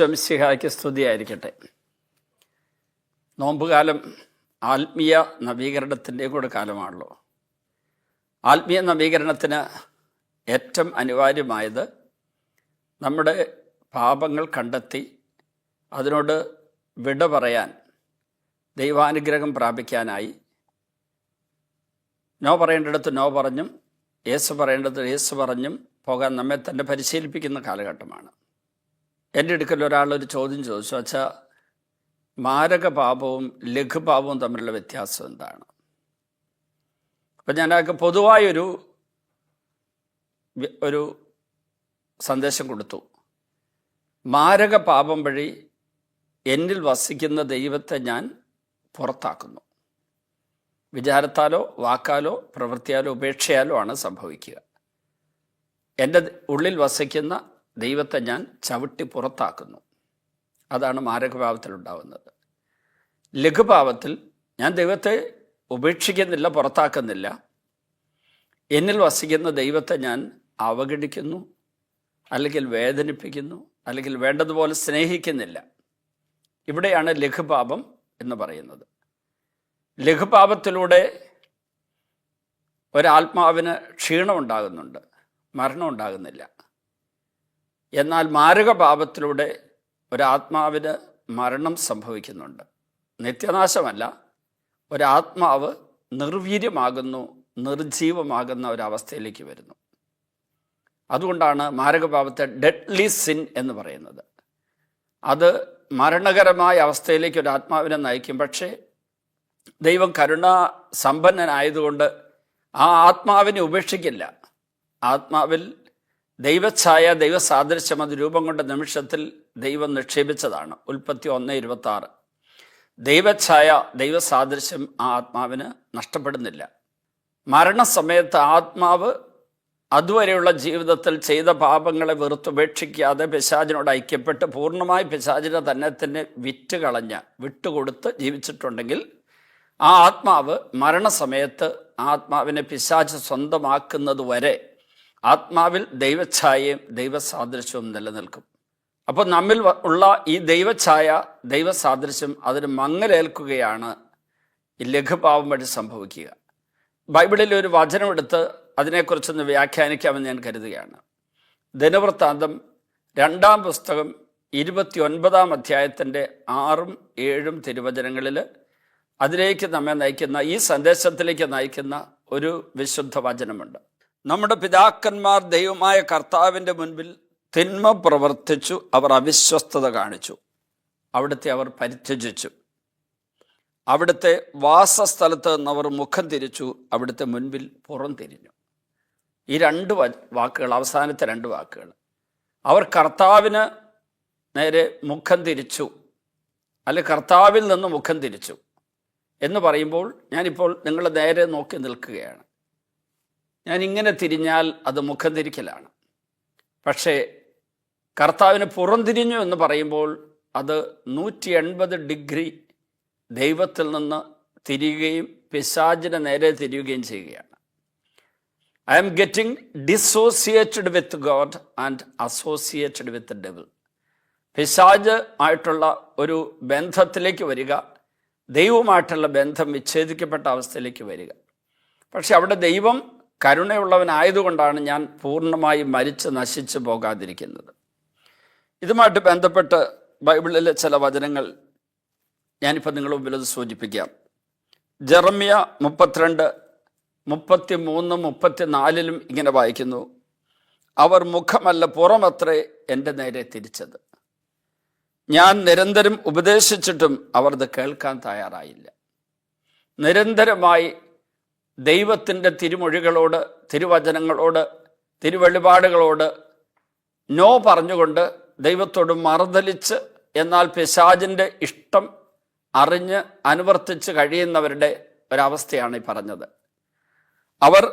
ഈശോ മിശിഹായ്ക്ക് സ്തുതിയായിരിക്കട്ടെ. നോമ്പുകാലം ആത്മീയ നവീകരണത്തിൻ്റെ കൂടെ കാലമാണല്ലോ. ആത്മീയ നവീകരണത്തിന് ഏറ്റവും അനിവാര്യമായത് നമ്മുടെ പാപങ്ങൾ കണ്ടെത്തി അതിനോട് വിട പറയാൻ, ദൈവാനുഗ്രഹം പ്രാപിക്കാനായി നോ പറയേണ്ടിടത്ത് നോ പറഞ്ഞും യേശു പറയേണ്ടത് യേശു പറഞ്ഞും പോകാൻ നമ്മെ തന്നെ പരിശീലിപ്പിക്കുന്ന കാലഘട്ടമാണ്. എൻ്റെ അടുക്കൽ ഒരാളൊരു ചോദ്യം ചോദിച്ചു, വച്ചാൽ മാരക പാപവും ലഘുപാപവും തമ്മിലുള്ള വ്യത്യാസം എന്താണ്? അപ്പം ഞാനൊക്കെ പൊതുവായൊരു സന്ദേശം കൊടുത്തു. മാരക പാപം വഴി എന്നിൽ വസിക്കുന്ന ദൈവത്തെ ഞാൻ പുറത്താക്കുന്നു. വിചാരത്താലോ വാക്കാലോ പ്രവൃത്തിയാലോ ഉപേക്ഷയാലോ ആണ് സംഭവിക്കുക. എൻ്റെ ഉള്ളിൽ വസിക്കുന്ന ദൈവത്തെ ഞാൻ ചവിട്ടി പുറത്താക്കുന്നു. അതാണ് മാരകപാപത്തിലുണ്ടാവുന്നത്. ലഘുപാപത്തിൽ ഞാൻ ദൈവത്തെ ഉപേക്ഷിക്കുന്നില്ല, പുറത്താക്കുന്നില്ല. എന്നിൽ വസിക്കുന്ന ദൈവത്തെ ഞാൻ അവഗണിക്കുന്നു, അല്ലെങ്കിൽ വേദനിപ്പിക്കുന്നു, അല്ലെങ്കിൽ വേണ്ടതുപോലെ സ്നേഹിക്കുന്നില്ല. ഇവിടെയാണ് ലഘുപാപം എന്ന് പറയുന്നത്. ലഘുപാപത്തിലൂടെ ഒരാത്മാവിന് ക്ഷീണം ഉണ്ടാകുന്നുണ്ട്, മരണം ഉണ്ടാകുന്നില്ല. എന്നാൽ മാരകപാപത്തിലൂടെ ഒരാത്മാവിന് മരണം സംഭവിക്കുന്നുണ്ട്. നിത്യനാശമല്ല, ഒരാത്മാവ് നിർവീര്യമാകുന്നു, നിർജീവമാകുന്ന ഒരവസ്ഥയിലേക്ക് വരുന്നു. അതുകൊണ്ടാണ് മാരകപാപത്തെ ഡെഡ്ലി സിൻ എന്ന് പറയുന്നത്. അത് മരണകരമായ അവസ്ഥയിലേക്ക് ഒരു ആത്മാവിനെ നയിക്കും. പക്ഷേ ദൈവം കരുണാ സമ്പന്നനായതുകൊണ്ട് ആ ആത്മാവിനെ ഉപേക്ഷിക്കില്ല. ആത്മാവിൽ ദൈവഛായ, ദൈവസാദൃശ്യം അത് രൂപം കൊണ്ട നിമിഷത്തിൽ ദൈവം നിക്ഷേപിച്ചതാണ്. ഉൽപ്പത്തി 1:26. ദൈവഛായ, ദൈവസാദൃശ്യം ആ ആത്മാവിന് നഷ്ടപ്പെടുന്നില്ല. മരണസമയത്ത് ആത്മാവ് അതുവരെയുള്ള ജീവിതത്തിൽ ചെയ്ത പാപങ്ങളെ വെറുത്തുപേക്ഷിക്കാതെ പിശാചിനോട് ഐക്യപ്പെട്ട് പൂർണ്ണമായി പിശാചിനെ തന്നെ വിട്ടുകൊടുത്ത് ജീവിച്ചിട്ടുണ്ടെങ്കിൽ ആ ആത്മാവ് മരണസമയത്ത് ആത്മാവിനെ പിശാച് സ്വന്തമാക്കുന്നത് വരെ ആത്മാവിൽ ദൈവഛായയും ദൈവസാദൃശ്യവും നിലനിൽക്കും. അപ്പോൾ നമ്മിൽ ഉള്ള ഈ ദൈവഛായ, ദൈവസാദൃശ്യം അതിന് മങ്ങലേൽക്കുകയാണ് ഈ ലഘുപാപം വഴി സംഭവിക്കുക. ബൈബിളിലെ ഒരു വചനമെടുത്ത് അതിനെക്കുറിച്ചൊന്ന് വ്യാഖ്യാനിക്കാമെന്ന് ഞാൻ കരുതുകയാണ്. ദിനവൃത്താന്തം 2-ാം പുസ്തകം 29-ാം അധ്യായത്തിൻ്റെ 6-7 തിരുവചനങ്ങളിൽ അതിലേക്ക് നമ്മെ നയിക്കുന്ന, ഈ സന്ദേശത്തിലേക്ക് നയിക്കുന്ന ഒരു വിശുദ്ധ വചനമുണ്ട്. നമ്മുടെ പിതാക്കന്മാർ ദൈവമായ കർത്താവിൻ്റെ മുൻപിൽ തിന്മ പ്രവർത്തിച്ചു, അവർ അവിശ്വസ്തത കാണിച്ചു, അവിടുത്തെ അവർ പരിത്യജിച്ചു. അവിടുത്തെ വാസസ്ഥലത്ത് നിന്നവർ മുഖം തിരിച്ചു, അവിടുത്തെ മുൻപിൽ പുറം തിരിഞ്ഞു. ഈ 2 വാക്കുകൾ, അവസാനത്തെ 2 വാക്കുകൾ, അവർ കർത്താവിന് നേരെ മുഖം തിരിച്ചു, അല്ലെ കർത്താവിൽ നിന്ന് മുഖം തിരിച്ചു എന്ന് പറയുമ്പോൾ ഞാനിപ്പോൾ നിങ്ങളെ നേരെ നോക്കി നിൽക്കുകയാണ്. ഞാൻ ഇങ്ങനെ തിരിഞ്ഞാൽ അത് മുഖം തിരിക്കലാണ്. പക്ഷേ കർത്താവിന് പുറംതിരിഞ്ഞു എന്ന് പറയുമ്പോൾ അത് 180 ഡിഗ്രി ദൈവത്തിൽ നിന്ന് തിരിയുകയും പിശാചിന് നേരെ തിരിയുകയും ചെയ്യുകയാണ്. I am getting dissociated with God and associated with devil. പിശാച് ആയിട്ടുള്ള ഒരു ബന്ധത്തിലേക്ക് വരിക, ദൈവവുമായിട്ടുള്ള ബന്ധം വിച്ഛേദിക്കപ്പെട്ട അവസ്ഥയിലേക്ക് വരിക. പക്ഷെ അവിടെ ദൈവം കരുണയുള്ളവനായതുകൊണ്ടാണ് ഞാൻ പൂർണ്ണമായി മരിച്ച് നശിച്ചു പോകാതിരിക്കുന്നത്. ഇതുമായിട്ട് ബന്ധപ്പെട്ട് ബൈബിളിലെ ചില വചനങ്ങൾ ഞാനിപ്പോൾ നിങ്ങളുടെ മുമ്പിൽ സൂചിപ്പിക്കാം. ജെറമ്യ 32, 33, 34 ഇങ്ങനെ വായിക്കുന്നു: അവർ മുഖമല്ല പുറമത്രേ എൻ്റെ നേരെ തിരിച്ചത്. ഞാൻ നിരന്തരം ഉപദേശിച്ചിട്ടും അവർ ഇത് കേൾക്കാൻ തയ്യാറായില്ല. നിരന്തരമായി ദൈവത്തിൻ്റെ തിരുമൊഴികളോട്, തിരുവചനങ്ങളോട്, തിരുവെളിപാടുകളോട് നോ പറഞ്ഞുകൊണ്ട് ദൈവത്തോട് മറുതലിച്ച്, എന്നാൽ പിശാചിൻ്റെ ഇഷ്ടം അറിഞ്ഞ് അനുവർത്തിച്ച് കഴിയുന്നവരുടെ ഒരവസ്ഥയാണ് ഈ പറഞ്ഞത്. അവർ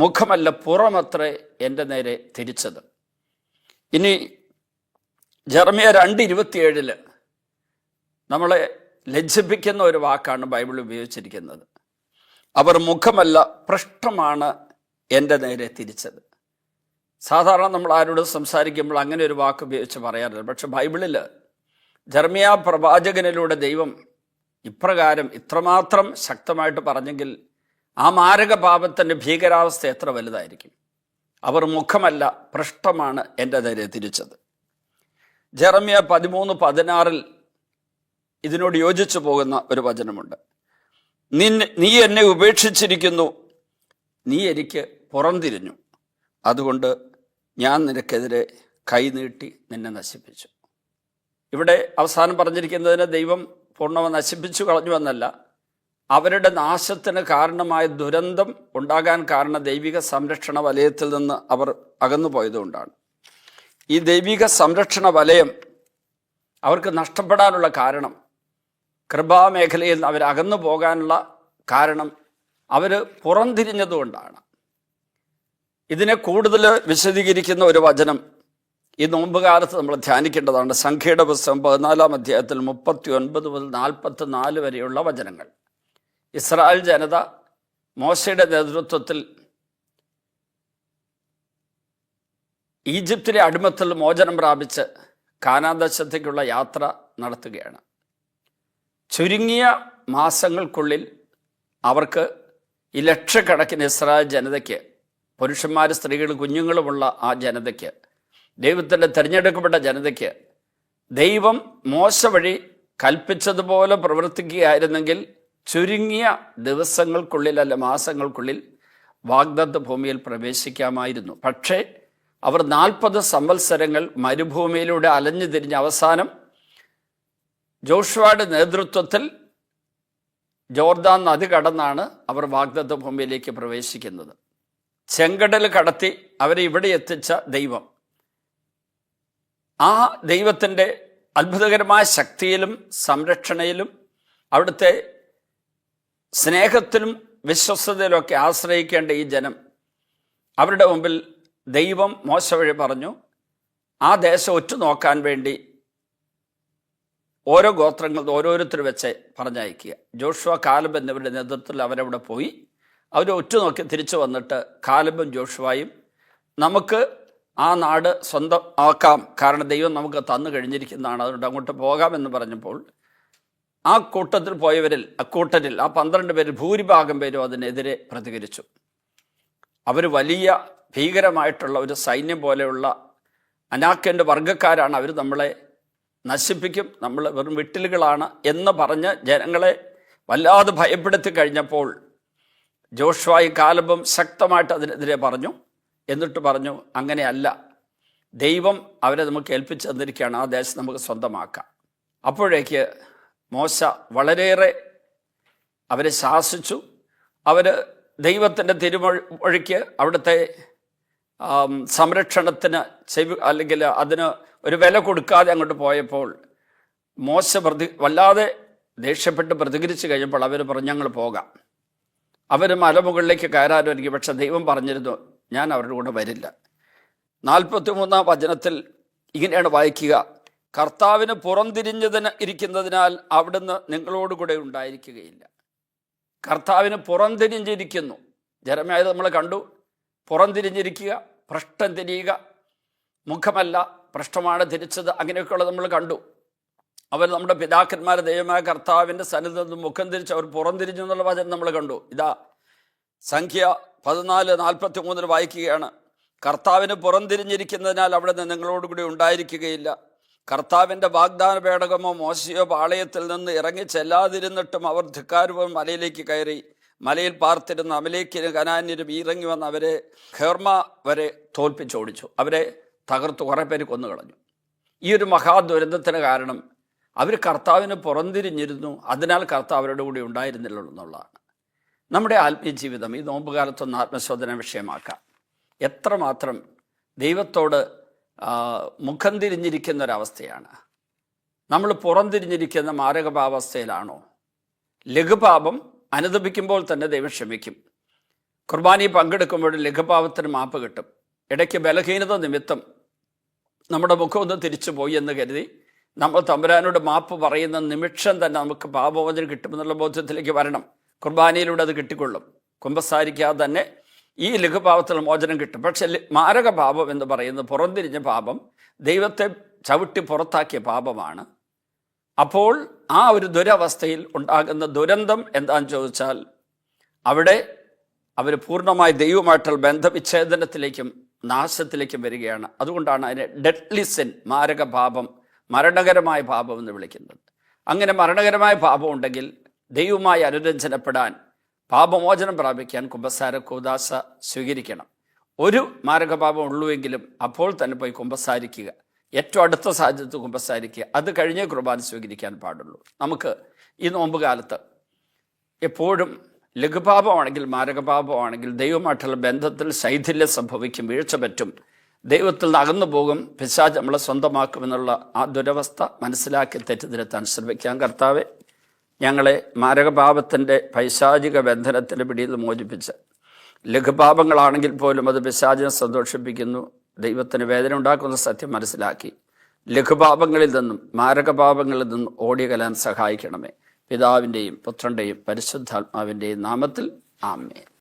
മുഖമല്ല പുറമത്രേ എൻ്റെ നേരെ തിരിച്ചത്. ഇനി ജെറമ്യ 2:27 നമ്മളെ ലജ്ജിപ്പിക്കുന്ന ഒരു വാക്കാണ് ബൈബിൾ ഉപയോഗിച്ചിരിക്കുന്നത്. അവർ മുഖമല്ല പൃഷ്ഠമാണ് എൻ്റെ നേരെ തിരിച്ചത്. സാധാരണ നമ്മൾ ആരോട് സംസാരിക്കുമ്പോൾ അങ്ങനെ ഒരു വാക്ക് ഉപയോഗിച്ച് പറയാറില്ല. പക്ഷെ ബൈബിളിൽ ജെറമ്യാ പ്രവാചകനിലൂടെ ദൈവം ഇപ്രകാരം ഇത്രമാത്രം ശക്തമായിട്ട് പറഞ്ഞെങ്കിൽ ആ മാരക പാപത്തിൻ്റെ ഭീകരാവസ്ഥ എത്ര വലുതായിരിക്കും. അവർ മുഖമല്ല പൃഷ്ഠമാണ് എൻ്റെ നേരെ തിരിച്ചത്. ജെറമ്യാ 13:16 ഇതിനോട് യോജിച്ചു പോകുന്ന ഒരു വചനമുണ്ട്. നീ എന്നെ ഉപേക്ഷിച്ചിരിക്കുന്നു, നീ എനിക്ക് പുറംതിരിഞ്ഞു, അതുകൊണ്ട് ഞാൻ നിനക്കെതിരെ കൈനീട്ടി നിന്നെ നശിപ്പിച്ചു. ഇവിടെ അവസാനം പറഞ്ഞിരിക്കുന്നതിന് ദൈവം പൂർണ്ണമായി നശിപ്പിച്ചു കളഞ്ഞു എന്നല്ല, അവരുടെ നാശത്തിന് കാരണമായ ദുരന്തം ഉണ്ടാകാൻ കാരണം ദൈവിക സംരക്ഷണ വലയത്തിൽ നിന്ന് അവർ അകന്നു പോയതുകൊണ്ടാണ്. ഈ ദൈവിക സംരക്ഷണ വലയം അവർക്ക് നഷ്ടപ്പെടാനുള്ള കാരണം, കൃപാമേഖലയിൽ നിന്ന് അവർ അകന്നു പോകാനുള്ള കാരണം അവർ പുറംതിരിഞ്ഞതുകൊണ്ടാണ്. ഇതിനെ കൂടുതൽ വിശദീകരിക്കുന്ന ഒരു വചനം ഈ നോമ്പുകാലത്ത് നമ്മൾ ധ്യാനിക്കേണ്ടതാണ്. സംഖ്യയുടെ പുസ്തകം 14-ാം അധ്യായത്തിൽ 39 മുതൽ 44 വരെയുള്ള വചനങ്ങൾ. ഇസ്രായേൽ ജനത മോശയുടെ നേതൃത്വത്തിൽ ഈജിപ്തിലെ അടിമത്തിൽ മോചനം പ്രാപിച്ച് കാനാൻ ദേശത്തേക്കുള്ള യാത്ര നടത്തുകയാണ്. ചുരുങ്ങിയ മാസങ്ങൾക്കുള്ളിൽ അവർക്ക് ഈ ലക്ഷക്കണക്കിന് ഇസ്രായേൽ ജനതയ്ക്ക്, പുരുഷന്മാരും സ്ത്രീകളും കുഞ്ഞുങ്ങളുമുള്ള ആ ജനതയ്ക്ക്, ദൈവത്തിൻ്റെ തിരഞ്ഞെടുക്കപ്പെട്ട ജനതയ്ക്ക് ദൈവം മോശ വഴി കൽപ്പിച്ചതുപോലെ പ്രവർത്തിക്കുകയായിരുന്നെങ്കിൽ ചുരുങ്ങിയ ദിവസങ്ങൾക്കുള്ളിൽ അല്ല മാസങ്ങൾക്കുള്ളിൽ വാഗ്ദത്ത ഭൂമിയിൽ പ്രവേശിക്കാമായിരുന്നു. പക്ഷേ അവർ 40 സംവത്സരങ്ങൾ മരുഭൂമിയിലൂടെ അലഞ്ഞു തിരിഞ്ഞ അവസാനം ജോഷുവയുടെ നേതൃത്വത്തിൽ ജോർദാൻ നദി കടന്നാണ് അവർ വാഗ്ദത്ത ഭൂമിയിലേക്ക് പ്രവേശിക്കുന്നത്. ചെങ്കടൽ കടത്തി അവരെ ഇവിടെ എത്തിച്ച ദൈവം, ആ ദൈവത്തിൻ്റെ അത്ഭുതകരമായ ശക്തിയിലും സംരക്ഷണയിലും അവിടുത്തെ സ്നേഹത്തിലും വിശ്വസ്തതയിലുമൊക്കെ ആശ്രയിക്കേണ്ട ഈ ജനം, അവരുടെ മുമ്പിൽ ദൈവം മോശ വഴി പറഞ്ഞു ആ ദേശം ഒറ്റുനോക്കാൻ വേണ്ടി ഓരോ ഗോത്രങ്ങൾ ഓരോരുത്തർ വെച്ച് പറഞ്ഞയക്കുക. ജോഷുവ, കാലബ് എന്നിവരുടെ നേതൃത്വത്തിൽ അവരവിടെ പോയി. അവർ ഒറ്റുനോക്കി തിരിച്ചു വന്നിട്ട് കാലബും ജോഷുവയും നമുക്ക് ആ നാട് സ്വന്തം ആക്കാം, കാരണം ദൈവം നമുക്ക് തന്നു കഴിഞ്ഞിരിക്കുന്നതാണ്, അതുകൊണ്ട് അങ്ങോട്ട് പോകാമെന്ന് പറഞ്ഞപ്പോൾ ആ കൂട്ടത്തിൽ പോയവരിൽ അക്കൂട്ടരിൽ ആ 12 പേരിൽ ഭൂരിഭാഗം പേരും അതിനെതിരെ പ്രതികരിച്ചു. അവർ വലിയ ഭീകരമായിട്ടുള്ള ഒരു സൈന്യം പോലെയുള്ള അനാക്കിൻ്റെ വർഗ്ഗക്കാരാണ്, അവർ നമ്മളെ നശിപ്പിക്കും, നമ്മൾ വെറും വിട്ടിലുകളാണ് എന്ന് പറഞ്ഞ് ജനങ്ങളെ വല്ലാതെ ഭയപ്പെടുത്തി കഴിഞ്ഞപ്പോൾ ജോഷുവയും കാലബും ശക്തമായിട്ട് അതിനെതിരെ പറഞ്ഞു. എന്നിട്ട് പറഞ്ഞു, അങ്ങനെയല്ല, ദൈവം അവരെ നമുക്ക് ഏൽപ്പിച്ചു തന്നിരിക്കുകയാണ്, ആ ദേശം നമുക്ക് സ്വന്തമാക്കാം. അപ്പോഴേക്ക് മോശ വളരെയേറെ അവരെ ശാസിച്ചു. അവർ ദൈവത്തിൻ്റെ തിരുമൊഴിക്ക് അവിടുത്തെ സംരക്ഷണത്തിന് അല്ലെങ്കിൽ അതിന് ഒരു വില കൊടുക്കാതെ അങ്ങോട്ട് പോയപ്പോൾ മോശ വല്ലാതെ ദേഷ്യപ്പെട്ട് പ്രതികരിച്ചു കഴിഞ്ഞപ്പോൾ അവർ പറഞ്ഞു, ഞങ്ങൾ പോകാം. അവർ മലമുകളിലേക്ക് കയറാനൊരുങ്ങി. പക്ഷെ ദൈവം പറഞ്ഞിരുന്നു, ഞാൻ അവരുടെ കൂടെ വരില്ല. 43-ാം വചനത്തിൽ ഇങ്ങനെയാണ് വായിക്കുക, കർത്താവിന് ഇരിക്കുന്നതിനാൽ അവിടുന്ന് നിങ്ങളോടുകൂടെ ഉണ്ടായിരിക്കുകയില്ല. കർത്താവിന് പുറംതിരിഞ്ഞിരിക്കുന്നു. ജെറമ്യായത് നമ്മൾ കണ്ടു. പുറംതിരിഞ്ഞിരിക്കുക, പൃഷ്ഠം തിരിയുക, മുഖമല്ല പൃഷ്ഠമാണ് തിരിച്ചത്, അങ്ങനെയൊക്കെയുള്ളത് നമ്മൾ കണ്ടു. അവർ നമ്മുടെ പിതാക്കന്മാരെ ദൈവമായ കർത്താവിൻ്റെ സന്നിധിയിൽ നിന്ന് മുഖം തിരിച്ച് അവർ പുറംതിരിഞ്ഞു എന്നുള്ള വചനം നമ്മൾ കണ്ടു. ഇതാ സംഖ്യ 14:43 വായിക്കുകയാണ്, കർത്താവിന് പുറംതിരിഞ്ഞിരിക്കുന്നതിനാൽ അവിടെ നിന്ന് നിങ്ങളോടുകൂടി ഉണ്ടായിരിക്കുകയില്ല. കർത്താവിൻ്റെ വാഗ്ദാന പേടകമോ മോശയോ പാളയത്തിൽ നിന്ന് ഇറങ്ങി ചെല്ലാതിരുന്നിട്ടും അവർ ധിക്കാരവും മലയിലേക്ക് കയറി. മലയിൽ പാർത്തിരുന്ന അമലേക്കിനും കനാന്യരും ഇറങ്ങി വന്ന് അവരെ ഖേർമ വരെ തോൽപ്പിച്ചോടിച്ചു. അവരെ തകർത്തു, കുറേ പേര് കൊന്നുകളഞ്ഞു. ഈ ഒരു മഹാദുരന്തത്തിന് കാരണം അവർ കർത്താവിന് പുറംതിരിഞ്ഞിരുന്നു, അതിനാൽ കർത്താവ് അവരുടെ കൂടി ഉണ്ടായിരുന്നില്ല എന്നുള്ളതാണ്. നമ്മുടെ ആത്മീയ ജീവിതം ഈ നോമ്പുകാലത്തൊന്ന് ആത്മശോധന വിഷയമാക്കാം. എത്രമാത്രം ദൈവത്തോട് മുഖം തിരിഞ്ഞിരിക്കുന്ന ഒരവസ്ഥയാണ്. നമ്മൾ പുറംതിരിഞ്ഞിരിക്കുന്ന മാരകഭാവാവസ്ഥയിലാണോ? ലഘുപാപം അനുദപിക്കുമ്പോൾ തന്നെ ദൈവം ക്ഷമിക്കും. കുർബാനി പങ്കെടുക്കുമ്പോൾ ലഘുപാപത്തിന് മാപ്പ് കിട്ടും. ഇടയ്ക്ക് ബലഹീനത നിമിത്തം നമ്മുടെ മുഖം ഒന്ന് തിരിച്ചു പോയി എന്ന് കരുതി നമ്മൾ തമ്പുരാനോട് മാപ്പ് പറയുന്ന നിമിഷം തന്നെ നമുക്ക് പാപമോചനം കിട്ടുമെന്നുള്ള ബോധ്യത്തിലേക്ക് വരണം. കുർബാനയിലൂടെ അത് കിട്ടിക്കൊള്ളും. കുമ്പസാരിക്കാതെ തന്നെ ഈ ലഘുപാപത്തിൽ മോചനം കിട്ടും. പക്ഷെ മാരക പാപം എന്ന് പറയുന്നത് പുറംതിരിഞ്ഞ പാപം, ദൈവത്തെ ചവിട്ടി പുറത്താക്കിയ പാപമാണ്. അപ്പോൾ ആ ഒരു ദുരവസ്ഥയിൽ ഉണ്ടാകുന്ന ദുരന്തം എന്താണെന്ന് ചോദിച്ചാൽ അവിടെ അവർ പൂർണ്ണമായി ദൈവമായിട്ടുള്ള ബന്ധവിച്ഛേദനത്തിലേക്കും നാശത്തിലേക്കും വരികയാണ്. അതുകൊണ്ടാണ് അതിനെ ഡെഡ്ലി സിൻ, മാരക പാപം, മരണകരമായ പാപം എന്ന് വിളിക്കുന്നത്. അങ്ങനെ മരണകരമായ പാപം ഉണ്ടെങ്കിൽ ദൈവവുമായി അനുരഞ്ജനപ്പെടാൻ, പാപമോചനം പ്രാപിക്കാൻ കുമ്പസാര കൂദാശ സ്വീകരിക്കണം. ഒരു മാരകപാപം ഉള്ളുവെങ്കിലും അപ്പോൾ തന്നെ പോയി കുമ്പസാരിക്കുക. ഏറ്റവും അടുത്ത സാഹചര്യത്തിൽ കുമ്പസാരിക്കുക. അത് കഴിഞ്ഞേ കുർബാന സ്വീകരിക്കാൻ പാടുള്ളൂ. നമുക്ക് ഈ നോമ്പ് കാലത്ത് എപ്പോഴും ലഘുപാപമാണെങ്കിൽ, മാരകപാപമാണെങ്കിൽ ദൈവമായിട്ടുള്ള ബന്ധത്തിൽ ശൈഥില്യം സംഭവിക്കും, വീഴ്ച പറ്റും, ദൈവത്തിൽ നിന്ന് അകന്നു പോകും, പിശാച് നമ്മളെ സ്വന്തമാക്കുമെന്നുള്ള ആ ദുരവസ്ഥ മനസ്സിലാക്കി തെറ്റിദ്ധരുത്താൻ ശ്രമിക്കാം. കർത്താവെ, ഞങ്ങളെ മാരകപാപത്തിൻ്റെ പൈശാചിക ബന്ധനത്തിൻ്റെ പിടിയിൽ മോചിപ്പിച്ച്, ലഘുപാപങ്ങളാണെങ്കിൽ പോലും അത് പിശാചിനെ സന്തോഷിപ്പിക്കുന്നു, ദൈവത്തിന് വേദന ഉണ്ടാക്കുന്ന സത്യം മനസ്സിലാക്കി ലഘുപാപങ്ങളിൽ നിന്നും മാരകപാപങ്ങളിൽ നിന്നും ഓടിയകലാൻ സഹായിക്കണമേ. പിതാവിൻ്റെയും പുത്രൻ്റെയും പരിശുദ്ധാത്മാവിൻ്റെയും നാമത്തിൽ ആമേൻ.